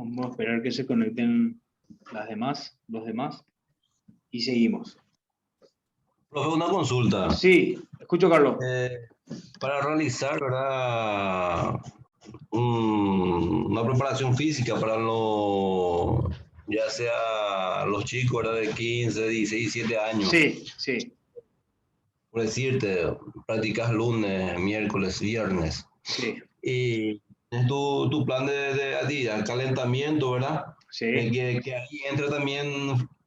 Vamos a esperar que se conecten los demás, y seguimos. Profe, una consulta. Sí, escucho, Carlos. Para realizar, ¿verdad? Una preparación física para ya sea los chicos, ¿verdad? De 15, 16, 17 años. Sí, sí, Por decirte, practicas lunes, miércoles, viernes. sí, Y en tu plan de actividad, calentamiento, ¿verdad? sí. Que ahí entra también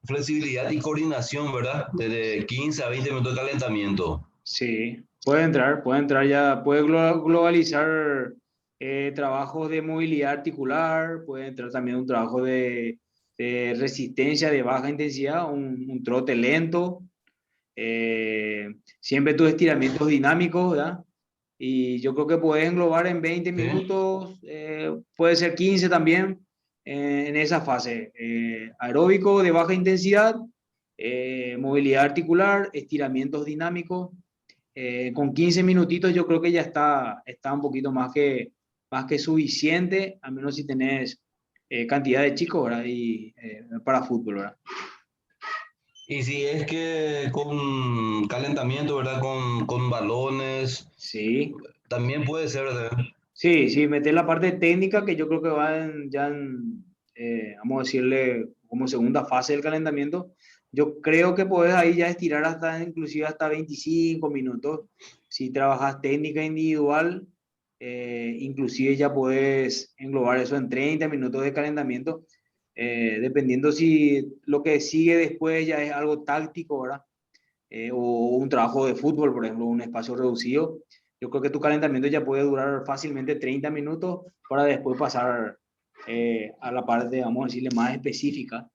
flexibilidad y coordinación, ¿verdad? Desde 15 a 20 minutos de calentamiento. Sí, puede entrar ya, puede globalizar trabajos de movilidad articular, puede entrar también un trabajo de resistencia de baja intensidad, un trote lento, siempre tus estiramientos dinámicos, ¿verdad? Y yo creo que puedes englobar en 20 ¿Sí? minutos, puede ser 15 también, en esa fase. Aeróbico de baja intensidad, movilidad articular, estiramientos dinámicos. Con 15 minutitos yo creo que ya está un poquito más que suficiente, al menos si tenés cantidad de chicos, ¿verdad? Y para fútbol, ¿verdad? Y si es que con calentamiento, ¿verdad? Con balones, Sí, también puede ser, ¿verdad? sí, sí, meter la parte técnica que yo creo que ya en, vamos a decirle, como segunda fase del calentamiento. Yo creo que puedes ahí ya estirar hasta, inclusive hasta 25 minutos. Si trabajas técnica individual, inclusive ya puedes englobar eso en 30 minutos de calentamiento, dependiendo si lo que sigue después ya es algo táctico, ¿verdad? O un trabajo de fútbol, por ejemplo, un espacio reducido. Yo creo que tu calentamiento ya puede durar fácilmente 30 minutos para después pasar a la parte, vamos a decirle, más específica.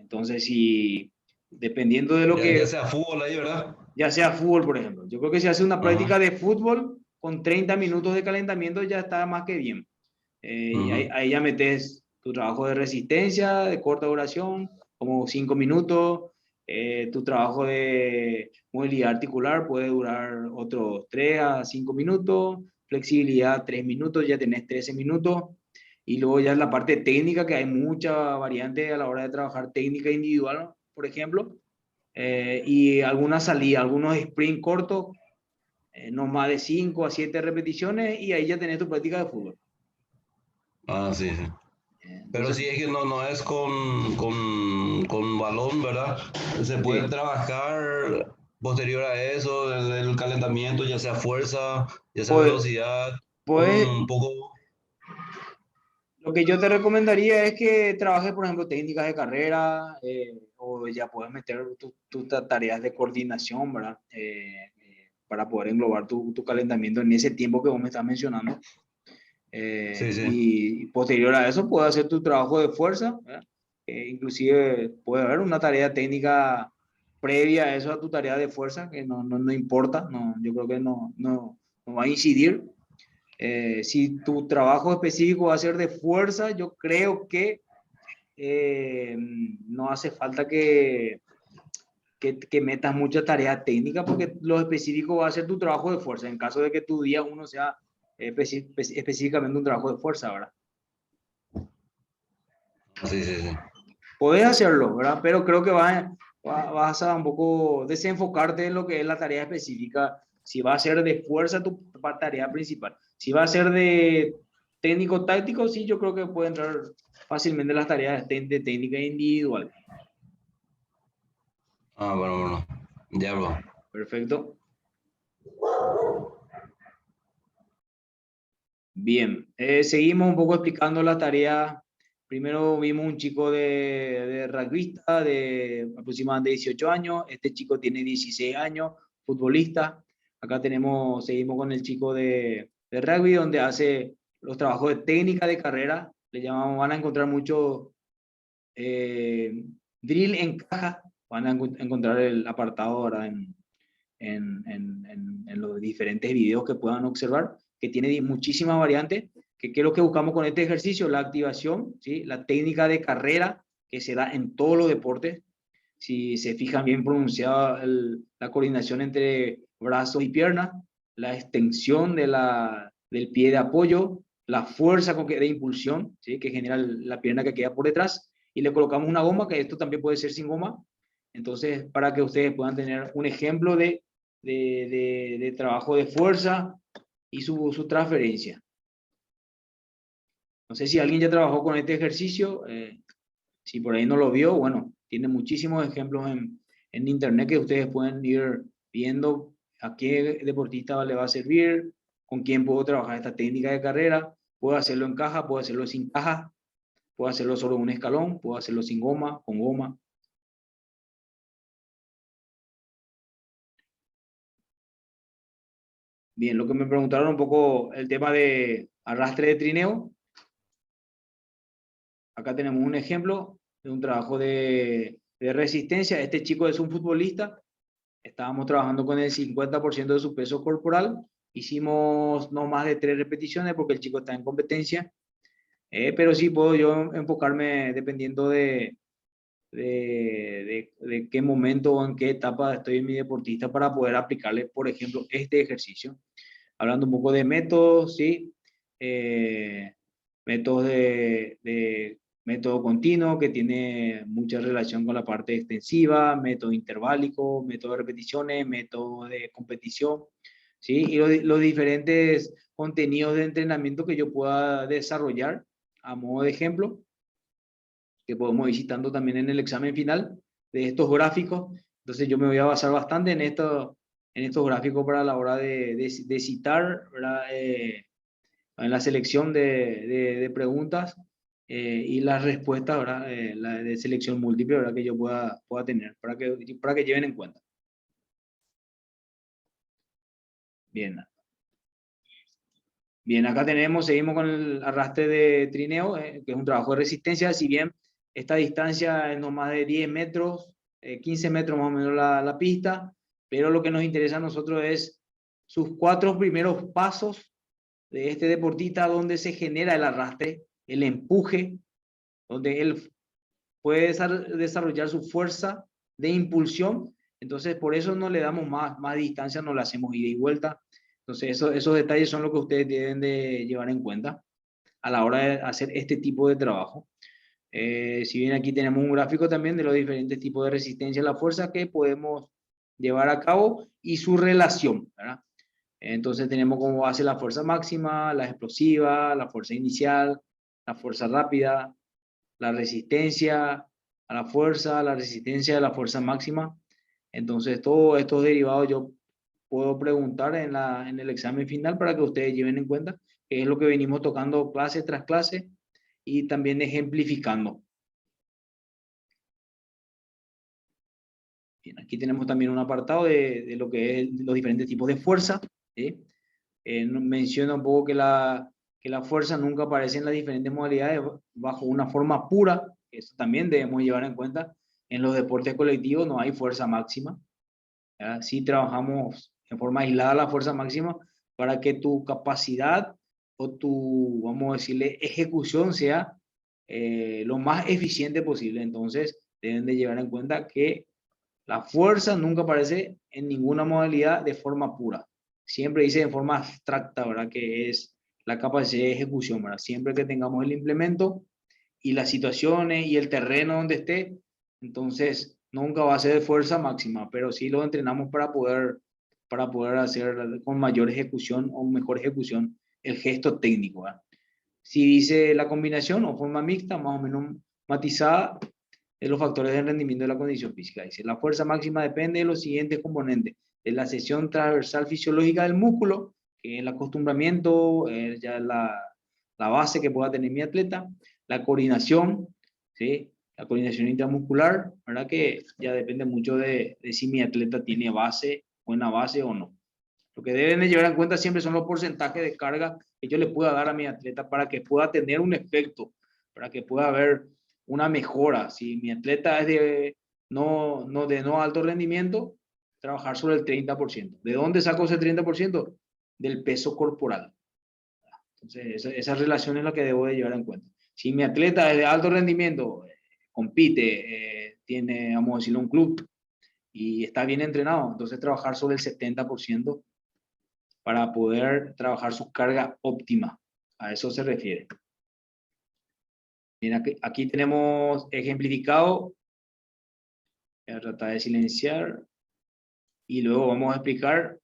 Entonces, si dependiendo de lo Ya que, sea fútbol ahí, ¿verdad? ya sea fútbol, por ejemplo, yo creo que si hace una Ajá. práctica de fútbol con 30 minutos de calentamiento ya está más que bien. Y Ujú. ahí ya metes tu trabajo de resistencia de corta duración, como 5 minutos. Tu trabajo de movilidad articular puede durar otros 3 a 5 minutos. Flexibilidad, 3 minutos, ya tenés 13 minutos. Y luego ya la parte técnica, que hay mucha variante a la hora de trabajar técnica individual, por ejemplo. Y alguna salida, algunos sprint cortos, no más de 5 a 7 repeticiones, y ahí ya tenés tu práctica de fútbol. Ah, sí, sí. Pero Entonces, si es que no es con balón, ¿verdad? Se puede sí. trabajar posterior a eso, desde el calentamiento, ya sea fuerza, ya sea Pues, velocidad, pues, un poco. lo que yo te recomendaría es que trabajes, por ejemplo, técnicas de carrera, o ya puedes meter tus tareas de coordinación, ¿verdad? Para poder englobar tu calentamiento en ese tiempo que vos me estás mencionando. Sí, sí. Y posterior a eso puedes hacer tu trabajo de fuerza, ¿verdad? Inclusive puede haber una tarea técnica previa a eso, a tu tarea de fuerza, que no importa, no, yo creo que no va a incidir. Si tu trabajo específico va a ser de fuerza, yo creo que no hace falta que metas mucha tarea técnica, porque lo específico va a ser tu trabajo de fuerza, en caso de que tu día uno sea específicamente un trabajo de fuerza, ¿verdad? Sí, sí, sí. Podés hacerlo, ¿verdad? Pero creo que vas a un poco desenfocarte en lo que es la tarea específica. Si va a ser de fuerza tu tarea principal. Si va a ser de técnico-táctico, sí, yo creo que puede entrar fácilmente las tareas de técnica individual. Ah, bueno, bueno. Ya, bro. Perfecto. Bien, seguimos un poco explicando la tarea. Primero vimos un chico de rugbyista de aproximadamente 18 años. Este chico tiene 16 años, futbolista. Acá seguimos con el chico de rugby, donde hace los trabajos de técnica de carrera. Le llamamos, van a encontrar mucho eh, drill en caja. Van a encontrar el apartado ahora en los diferentes videos que puedan observar, que tiene muchísimas variantes, que es lo que buscamos con este ejercicio, la activación, ¿sí? La técnica de carrera que se da en todos los deportes. Si se fijan bien pronunciada la coordinación entre brazos y piernas, la extensión del pie de apoyo, la fuerza de impulsión, ¿sí? Que genera la pierna que queda por detrás, y le colocamos una goma, que esto también puede ser sin goma. Entonces, para que ustedes puedan tener un ejemplo de trabajo de fuerza y su transferencia. No sé si alguien ya trabajó con este ejercicio, si por ahí no lo vio, bueno, tiene muchísimos ejemplos en internet que ustedes pueden ir viendo a qué deportista le va a servir, con quién puedo trabajar esta técnica de carrera, puedo hacerlo en caja, puedo hacerlo sin caja, puedo hacerlo solo en un escalón, puedo hacerlo sin goma, con goma. Bien, lo que me preguntaron un poco el tema de arrastre de trineo. Acá tenemos un ejemplo de un trabajo de resistencia. Este chico es un futbolista. Estábamos trabajando con el 50% de su peso corporal. Hicimos no más de 3 repeticiones porque el chico está en competencia. Pero sí puedo yo enfocarme dependiendo de qué momento o en qué etapa estoy en mi deportista para poder aplicarle, por ejemplo, este ejercicio. Hablando un poco de métodos, ¿sí? Métodos método continuo que tiene mucha relación con la parte extensiva, método interválico, método de repeticiones, método de competición, ¿sí? Y los diferentes contenidos de entrenamiento que yo pueda desarrollar a modo de ejemplo, que podemos ir citando también en el examen final de estos gráficos. Entonces yo me voy a basar bastante en estos gráficos para la hora de citar, ¿verdad? En la selección de preguntas y las respuestas, ¿verdad? La de selección múltiple, ¿verdad? Que yo pueda tener para que lleven en cuenta. Bien. Bien, acá seguimos con el arrastre de trineo, que es un trabajo de resistencia. Si bien esta distancia es no más de 10 metros, 15 metros más o menos la pista, pero lo que nos interesa a nosotros es sus 4 primeros pasos de este deportista, donde se genera el arrastre, el empuje, donde él puede desarrollar su fuerza de impulsión. Entonces, por eso no le damos más distancia, no le hacemos ida y vuelta. Entonces, esos detalles son lo que ustedes deben de llevar en cuenta a la hora de hacer este tipo de trabajo. Si bien aquí tenemos un gráfico también de los diferentes tipos de resistencia a la fuerza que podemos llevar a cabo y su relación, ¿verdad? Entonces tenemos como base la fuerza máxima, la explosiva, la fuerza inicial, la fuerza rápida, la resistencia a la resistencia a la fuerza máxima. Entonces todos estos derivados yo puedo preguntar en el examen final para que ustedes lleven en cuenta, que es lo que venimos tocando clase tras clase y también ejemplificando. Bien, aquí tenemos también un apartado de lo que es los diferentes tipos de fuerza, ¿sí? Menciona un poco que la fuerza nunca aparece en las diferentes modalidades bajo una forma pura. Eso también debemos llevar en cuenta. En los deportes colectivos no hay fuerza máxima. ¿Ya? Sí trabajamos en forma aislada la fuerza máxima para que tu capacidad o tu, vamos a decirle, ejecución sea lo más eficiente posible. Entonces, deben de llevar en cuenta que la fuerza nunca aparece en ninguna modalidad de forma pura. Siempre dice de forma abstracta, ¿verdad? Que es la capacidad de ejecución, ¿verdad? Siempre que tengamos el implemento y las situaciones y el terreno donde esté, entonces nunca va a ser de fuerza máxima, pero sí lo entrenamos para poder hacer con mayor ejecución o mejor ejecución el gesto técnico, ¿verdad? Si dice la combinación o forma mixta, más o menos matizada, de los factores de rendimiento de la condición física. Dice, la fuerza máxima depende de los siguientes componentes: de la sección transversal fisiológica del músculo, que es el acostumbramiento, ya la base que pueda tener mi atleta, la coordinación, ¿sí? La coordinación intramuscular, ¿verdad? Que ya depende mucho de si mi atleta tiene base, buena base o no. Lo que deben de llevar en cuenta siempre son los porcentajes de carga que yo le pueda dar a mi atleta para que pueda tener un efecto, para que pueda haber una mejora. Si mi atleta es de no alto rendimiento, trabajar sobre el 30%. ¿De dónde saco ese 30%? Del peso corporal. Entonces, esa relación es la que debo de llevar en cuenta. Si mi atleta es de alto rendimiento, compite, tiene, vamos a decirlo, un club y está bien entrenado, entonces trabajar sobre el 70% para poder trabajar su carga óptima. A eso se refiere. Bien, aquí tenemos ejemplificado. Voy a tratar de silenciar. Y luego vamos a explicar.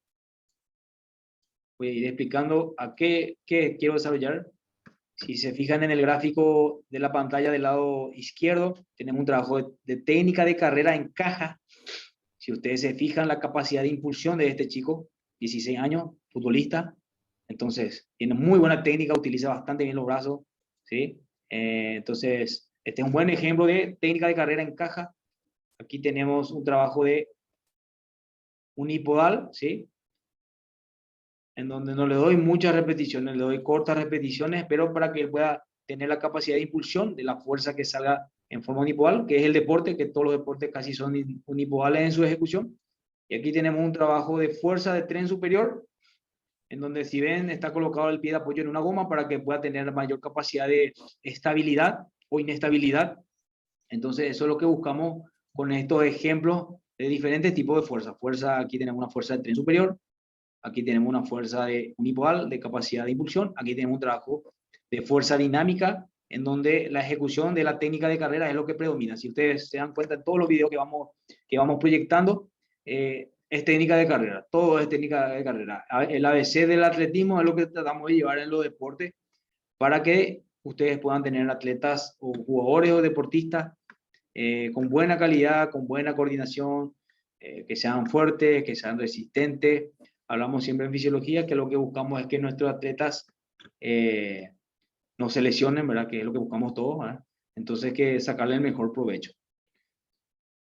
Voy a ir explicando a qué quiero desarrollar. Si se fijan en el gráfico de la pantalla del lado izquierdo, tenemos un trabajo de técnica de carrera en caja. Si ustedes se fijan la capacidad de impulsión de este chico, 16 años, futbolista, entonces tiene muy buena técnica, utiliza bastante bien los brazos, ¿sí? Entonces, este es un buen ejemplo de técnica de carrera en caja. Aquí tenemos un trabajo de unipodal, ¿sí? En donde no le doy muchas repeticiones, le doy cortas repeticiones, pero para que él pueda tener la capacidad de impulsión de la fuerza que salga en forma unipodal, que es el deporte, que todos los deportes casi son unipodales en su ejecución. Y aquí tenemos un trabajo de fuerza de tren superior, en donde si ven está colocado el pie de apoyo en una goma para que pueda tener mayor capacidad de estabilidad o inestabilidad. Entonces eso es lo que buscamos con estos ejemplos de diferentes tipos de fuerza. Fuerza, aquí tenemos una fuerza de tren superior, aquí tenemos una fuerza de unipodal, de capacidad de impulsión, aquí tenemos un trabajo de fuerza dinámica, en donde la ejecución de la técnica de carrera es lo que predomina. Si ustedes se dan cuenta en todos los videos que vamos proyectando, es técnica de carrera, todo es técnica de carrera. El ABC del atletismo es lo que tratamos de llevar en los deportes para que ustedes puedan tener atletas o jugadores o deportistas con buena calidad, con buena coordinación, que sean fuertes, que sean resistentes. Hablamos siempre en fisiología que lo que buscamos es que nuestros atletas no se lesionen, ¿verdad? Que es lo que buscamos todos, ¿verdad? Entonces, que sacarle el mejor provecho.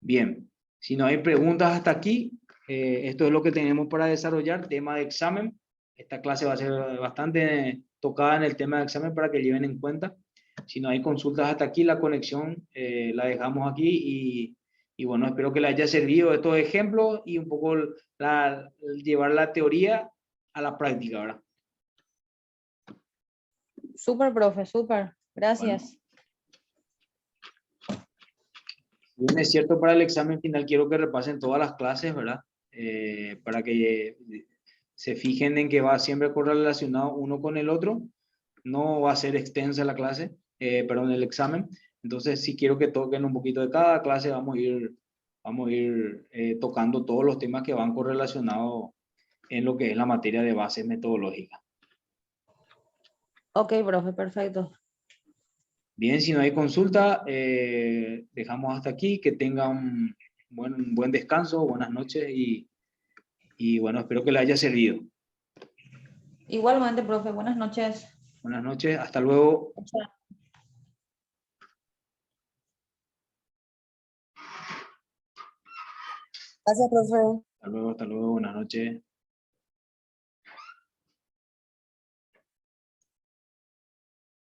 Bien, si no hay preguntas hasta aquí, esto es lo que tenemos para desarrollar, tema de examen. Esta clase va a ser bastante tocada en el tema de examen para que lleven en cuenta. Si no hay consultas hasta aquí, la conexión la dejamos aquí y bueno, espero que les haya servido estos ejemplos y un poco llevar la teoría a la práctica, ¿verdad? Súper, profe, súper. Gracias. Bueno, bien, es cierto, para el examen final quiero que repasen todas las clases, ¿verdad? Para que se fijen en que va siempre correlacionado uno con el otro. No va a ser extensa la clase, perdón, el examen. Entonces, sí quiero que toquen un poquito de cada clase. Vamos a ir tocando todos los temas que van correlacionados en lo que es la materia de bases metodológicas. Ok, profe, perfecto. Bien, si no hay consulta, dejamos hasta aquí. Que tengan un buen descanso, buenas noches y bueno, espero que les haya servido. Igualmente, profe, buenas noches. Buenas noches, hasta luego. Gracias, profe. Hasta luego, buenas noches.